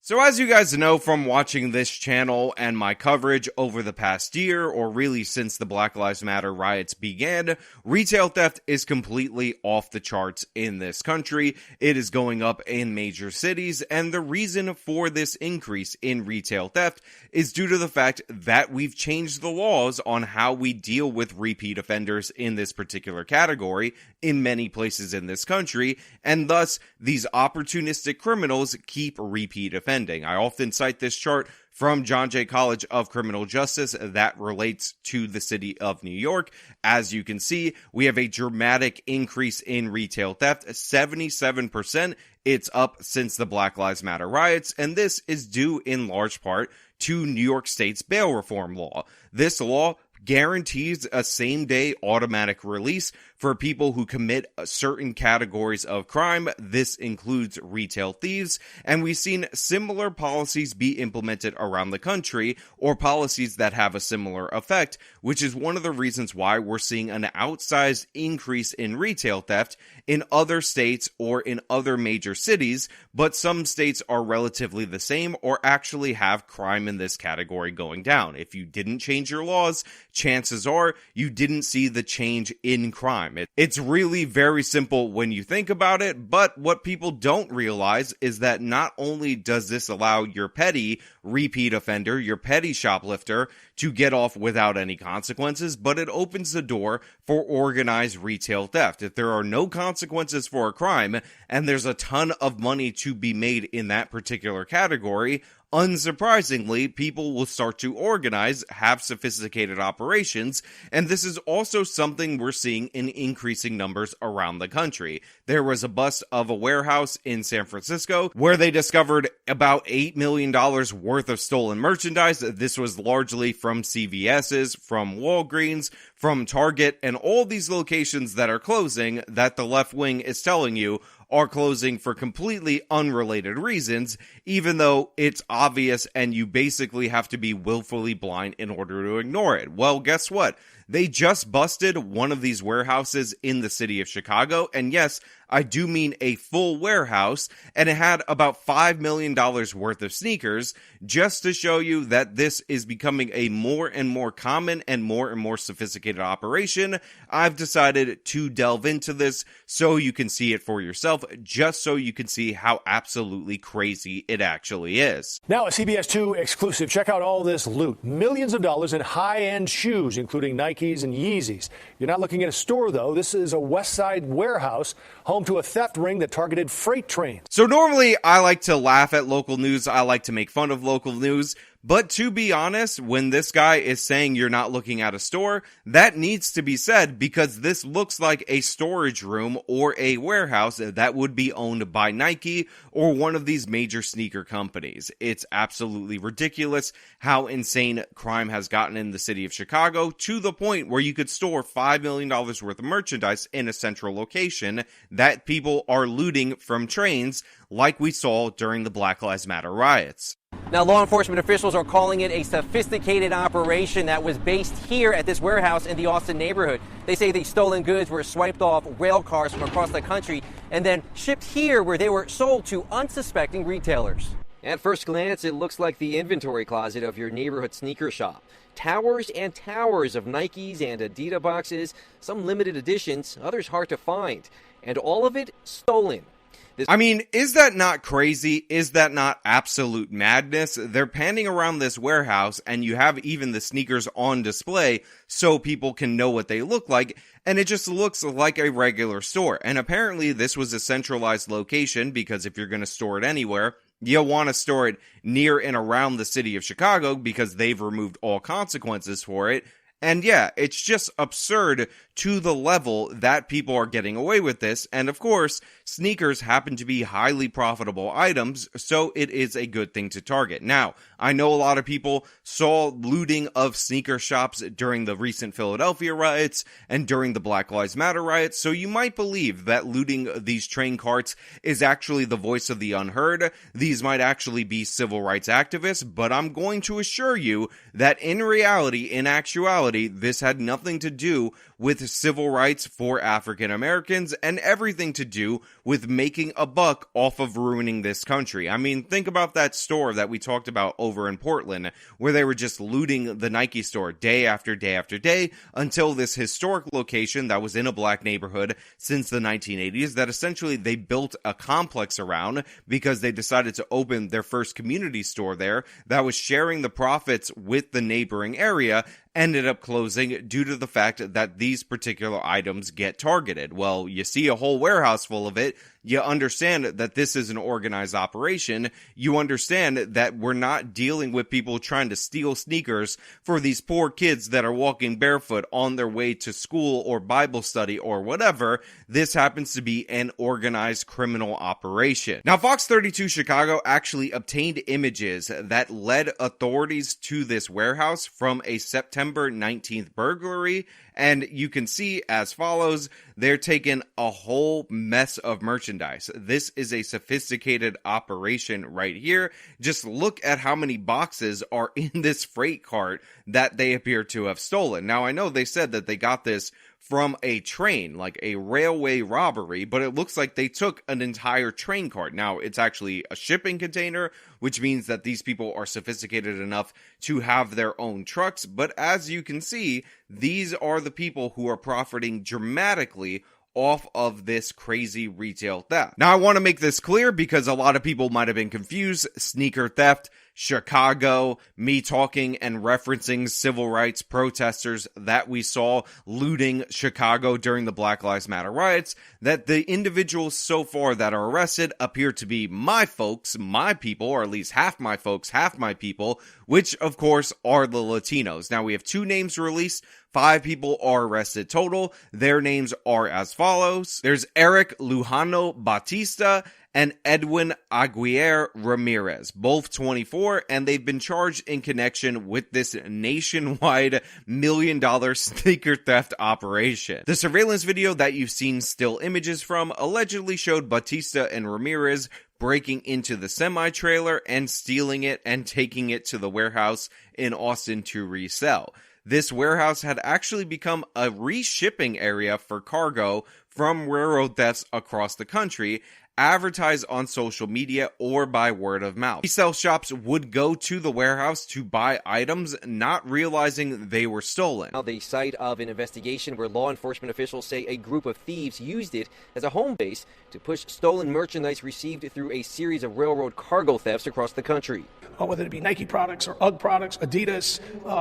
So as you guys know from watching this channel and my coverage over the past year, or really since the Black Lives Matter riots began, retail theft is completely off the charts in this country. It is going up in major cities, and the reason for this increase in retail theft is due to the fact that we've changed the laws on how we deal with repeat offenders in this particular category in many places in this country, and thus these opportunistic criminals keep repeat offending. I often cite this chart from John Jay College of Criminal Justice that relates to the city of New York. As you can see, we have a dramatic increase in retail theft, 77%. It's up since the Black Lives Matter riots, and this is due in large part to New York State's bail reform law. This law guarantees a same-day automatic release for people who commit certain categories of crime. This includes retail thieves, and we've seen similar policies be implemented around the country, or policies that have a similar effect, which is one of the reasons why we're seeing an outsized increase in retail theft in other states or in other major cities, but some states are relatively the same or actually have crime in this category going down. If you didn't change your laws, chances are you didn't see the change in crime. It's really very simple when you think about it, but what people don't realize is that not only does this allow your petty repeat offender, your petty shoplifter, to get off without any consequences, but it opens the door for organized retail theft. If there are no consequences for a crime, and there's a ton of money to be made in that particular category, unsurprisingly, people will start to organize, have sophisticated operations, and this is also something we're seeing in increasing numbers around the country. There was a bust of a warehouse in San Francisco where they discovered about $8 million worth of stolen merchandise. This was largely from CVS's, from Walgreens, from Target, and all these locations that are closing that the left wing is telling you are closing for completely unrelated reasons, even though it's obvious and you basically have to be willfully blind in order to ignore it. Well, guess what? They just busted one of these warehouses in the city of Chicago, and yes, I do mean a full warehouse, and it had about $5 million worth of sneakers, just to show you that this is becoming a more and more common and more sophisticated operation. I've decided to delve into this so you can see it for yourself, just so you can see how absolutely crazy it actually is. Now a CBS 2 exclusive. Check out all this loot. Millions of dollars in high-end shoes, including Nikes and Yeezys. You're not looking at a store, though. This is a West Side warehouse, home to a theft ring that targeted freight trains. So normally I like to laugh at local news. I like to make fun of local news. But to be honest, when this guy is saying you're not looking at a store, that needs to be said because this looks like a storage room or a warehouse that would be owned by Nike or one of these major sneaker companies. It's absolutely ridiculous how insane crime has gotten in the city of Chicago, to the point where you could store $5 million worth of merchandise in a central location that people are looting from trains, like we saw during the Black Lives Matter riots. Now, law enforcement officials are calling it a sophisticated operation that was based here at this warehouse in the Austin neighborhood. They say the stolen goods were swiped off rail cars from across the country and then shipped here, where they were sold to unsuspecting retailers. At first glance, it looks like the inventory closet of your neighborhood sneaker shop. Towers and towers of Nikes and Adidas boxes, some limited editions, others hard to find, and all of it stolen. I mean, is that not crazy? Is that not absolute madness? They're panning around this warehouse, and you have even the sneakers on display so people can know what they look like, and it just looks like a regular store. And apparently this was a centralized location, because if you're going to store it anywhere, you'll want to store it near and around the city of Chicago because they've removed all consequences for it. And yeah, it's just absurd to the level that people are getting away with this. And of course, sneakers happen to be highly profitable items, so it is a good thing to target. Now, I know a lot of people saw looting of sneaker shops during the recent Philadelphia riots and during the Black Lives Matter riots, so you might believe that looting these train carts is actually the voice of the unheard. These might actually be civil rights activists, but I'm going to assure you that in reality, in actuality, this had nothing to do with civil rights for African Americans and everything to do with making a buck off of ruining this country. I mean, think about that store that we talked about over in Portland, where they were just looting the Nike store day after day after day until this historic location that was in a black neighborhood since the 1980s that essentially they built a complex around because they decided to open their first community store there that was sharing the profits with the neighboring area, ended up closing due to the fact that these particular items get targeted. Well, you see a whole warehouse full of it. You understand that this is an organized operation. You understand that we're not dealing with people trying to steal sneakers for these poor kids that are walking barefoot on their way to school or Bible study or whatever. This happens to be an organized criminal operation. Now, Fox 32 Chicago actually obtained images that led authorities to this warehouse from a September 19th burglary, and you can see as follows. They're taking a whole mess of merchandise. This is a sophisticated operation right here. Just look at how many boxes are in this freight cart that they appear to have stolen. Now, I know they said that they got this from a train, like a railway robbery, but it looks like they took an entire train cart. Now, it's actually a shipping container, which means that these people are sophisticated enough to have their own trucks. But as you can see, these are the people who are profiting dramatically off of this crazy retail theft. Now, I want to make this clear because a lot of people might have been confused. Sneaker theft, Chicago, me talking and referencing civil rights protesters that we saw looting Chicago during the Black Lives Matter riots, that the individuals so far that are arrested appear to be my folks, my people, or at least half my folks, half my people, which of course are the Latinos. Now, we have 2 names released. 5 people are arrested total. Their names are as follows. There's Eric Lujano Batista and Edwin Aguirre Ramirez, both 24, and they've been charged in connection with this nationwide $1 million sneaker theft operation. The surveillance video that you've seen still images from allegedly showed Batista and Ramirez breaking into the semi-trailer and stealing it and taking it to the warehouse in Austin to resell. This warehouse had actually become a reshipping area for cargo from railroad thefts across the country, advertised on social media or by word of mouth. Resale shops would go to the warehouse to buy items, not realizing they were stolen. Now, the site of an investigation where law enforcement officials say a group of thieves used it as a home base to push stolen merchandise received through a series of railroad cargo thefts across the country. Whether it be Nike products or UGG products, Adidas,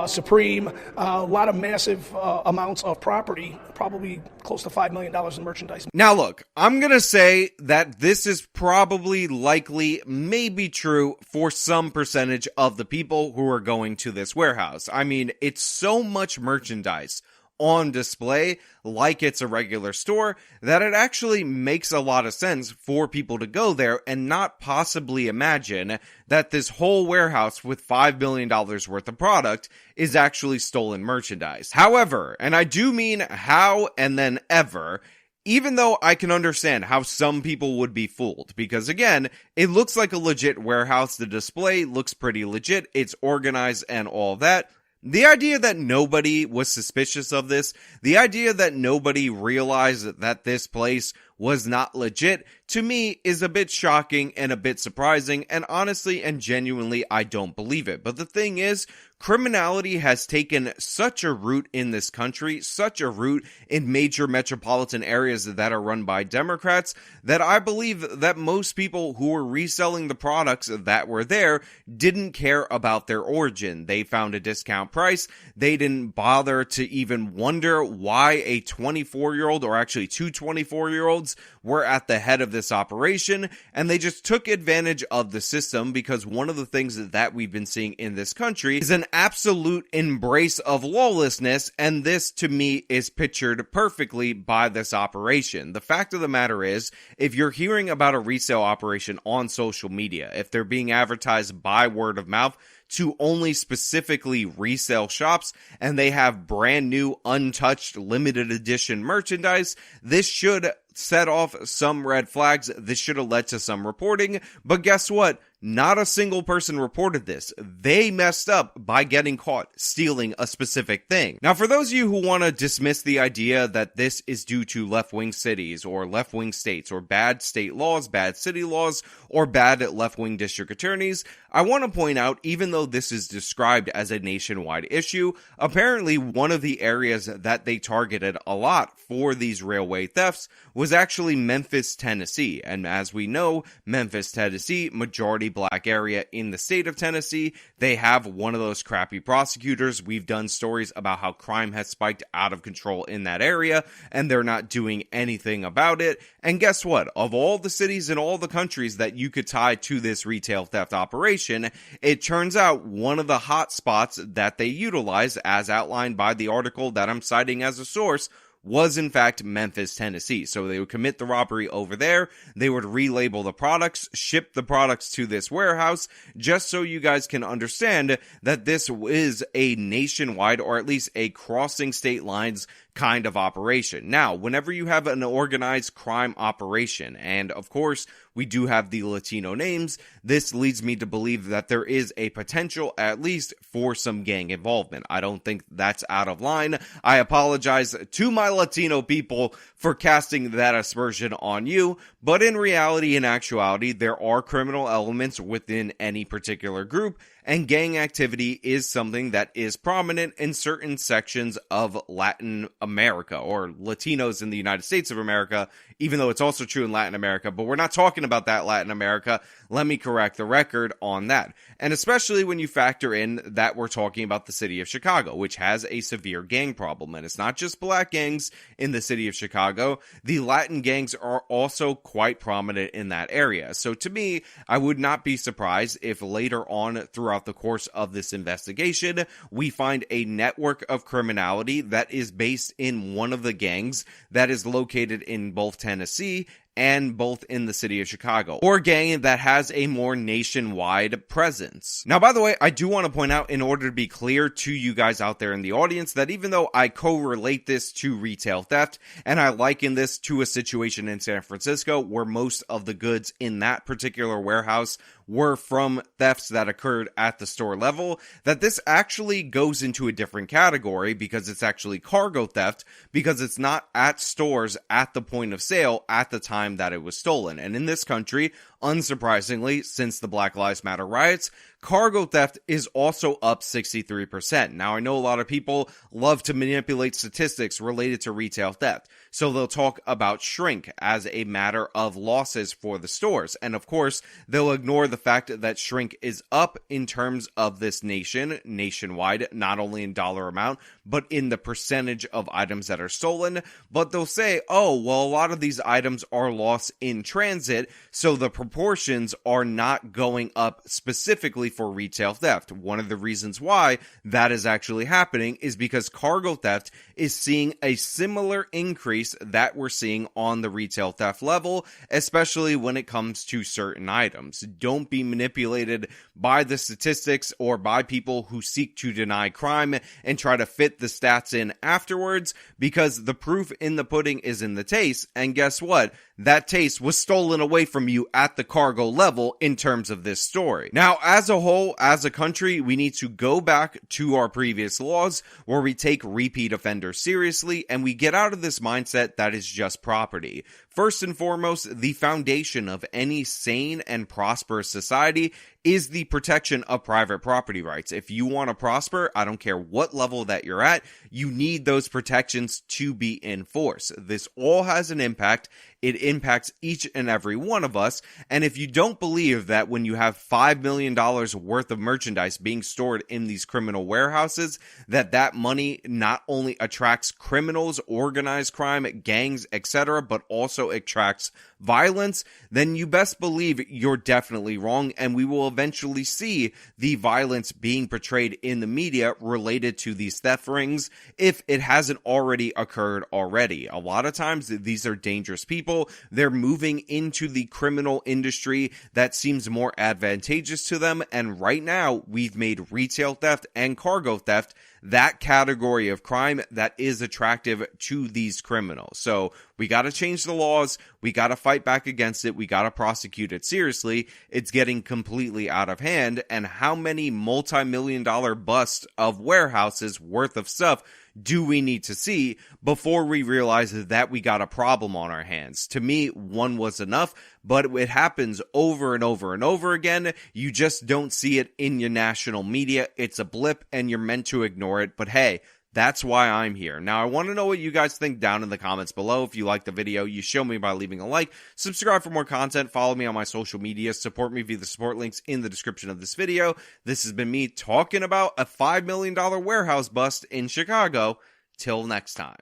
Supreme, a lot of massive amounts of property, probably close to $5 million in merchandise. Now look, I'm going to say that this is probably likely, maybe true for some percentage of the people who are going to this warehouse. I mean, it's so much merchandise on display like it's a regular store that it actually makes a lot of sense for people to go there and not possibly imagine that this whole warehouse with $5 billion worth of product is actually stolen merchandise. However, and I do mean how and then ever, even though I can understand how some people would be fooled, because again, it looks like a legit warehouse, the display looks pretty legit, it's organized and all that. The idea that nobody was suspicious of this, the idea that nobody realized that this place was not legit, to me is a bit shocking and a bit surprising, and honestly and genuinely, I don't believe it. But the thing is, criminality has taken such a root in this country, such a root in major metropolitan areas that are run by Democrats, that I believe that most people who were reselling the products that were there didn't care about their origin. They found a discount price. They didn't bother to even wonder why a 24-year-old, or actually 2 24-year-olds, were at the head of this operation, and they just took advantage of the system, because one of the things that we've been seeing in this country is an absolute embrace of lawlessness, and this to me is pictured perfectly by this operation. The fact of the matter is, if you're hearing about a resale operation on social media, if they're being advertised by word of mouth to only specifically resale shops, and they have brand new, untouched, limited edition merchandise, this should set off some red flags. This should have led to some reporting, but guess what? not a single person reported this. They messed up by getting caught stealing a specific thing. Now, for those of you who want to dismiss the idea that this is due to left-wing cities or left-wing states or bad state laws, bad city laws, or bad left-wing district attorneys, I want to point out, even though this is described as a nationwide issue, apparently one of the areas that they targeted a lot for these railway thefts was actually Memphis, Tennessee. And as we know, Memphis, Tennessee, majority black area in the state of Tennessee. They have one of those crappy prosecutors. We've done stories about how crime has spiked out of control in that area, and they're not doing anything about it. And guess what? Of all the cities in all the countries that you could tie to this retail theft operation, it turns out one of the hot spots that they utilize, as outlined by the article that I'm citing as a source, was in fact Memphis, Tennessee. So they would commit the robbery over there, they would relabel the products, ship the products to this warehouse, just so you guys can understand that this is a nationwide, or at least a crossing state lines kind of operation. Now, whenever you have an organized crime operation, and of course, we do have the Latino names, this leads me to believe that there is a potential, at least, for some gang involvement. I don't think that's out of line. I apologize to my Latino people for casting that aspersion on you, but in reality, in actuality, there are criminal elements within any particular group, and gang activity is something that is prominent in certain sections of Latin America, or Latinos in the United States of America, even though it's also true in Latin America, but we're not talking about that Latin America. Let me correct the record on that. And especially when you factor in that we're talking about the city of Chicago, which has a severe gang problem. And it's not just black gangs in the city of Chicago. The Latin gangs are also quite prominent in that area. So to me, I would not be surprised if later on throughout the course of this investigation, we find a network of criminality that is based in one of the gangs that is located in both Tennessee and both in the city of Chicago, or a gang that has a more nationwide presence. Now, by the way, I do want to point out, in order to be clear to you guys out there in the audience, that even though I correlate this to retail theft, and I liken this to a situation in San Francisco where most of the goods in that particular warehouse were from thefts that occurred at the store level, that this actually goes into a different category because it's actually cargo theft, because it's not at stores at the point of sale at the time that it was stolen. And in this country, unsurprisingly, since the Black Lives Matter riots, cargo theft is also up 63%. Now, I know a lot of people love to manipulate statistics related to retail theft, so they'll talk about shrink as a matter of losses for the stores. And of course, they'll ignore the fact that shrink is up in terms of this nationwide, not only in dollar amount, but in the percentage of items that are stolen. But they'll say, oh, well, a lot of these items are lost in transit, so the proportions are not going up specifically for retail theft. One of the reasons why that is actually happening is because cargo theft is seeing a similar increase that we're seeing on the retail theft level, especially when it comes to certain items. Don't be manipulated by the statistics or by people who seek to deny crime and try to fit the stats in afterwards, because the proof in the pudding is in the taste, and guess what? That taste was stolen away from you at the cargo level in terms of this story. Now, as a whole, as a country, we need to go back to our previous laws where we take repeat offenders seriously and we get out of this mindset that is just property. First and foremost, the foundation of any sane and prosperous society is the protection of private property rights. If you want to prosper, I don't care what level that you're at, you need those protections to be in force. This all has an impact. It impacts each and every one of us. And if you don't believe that when you have $5 million worth of merchandise being stored in these criminal warehouses, that money not only attracts criminals, organized crime, gangs, etc., but also attracts violence, then you best believe you're definitely wrong, and we will eventually see the violence being portrayed in the media related to these theft rings if it hasn't already occurred already. A lot of times these are dangerous people. They're moving into the criminal industry that seems more advantageous to them, and right now we've made retail theft and cargo theft that category of crime that is attractive to these criminals. So we got to change the laws. We got to fight back against it. We got to prosecute it seriously. It's getting completely out of hand. And how many multi-million-dollar busts of warehouses worth of stuff do we need to see before we realize that we got a problem on our hands? To me, one was enough, but it happens over and over and over again. You just don't see it in your national media. It's a blip and you're meant to ignore it. But hey, that's why I'm here. Now, I want to know what you guys think down in the comments below. If you like the video, you show me by leaving a like, subscribe for more content, follow me on my social media, support me via the support links in the description of this video. This has been me talking about a $5 million warehouse bust in Chicago. Till next time.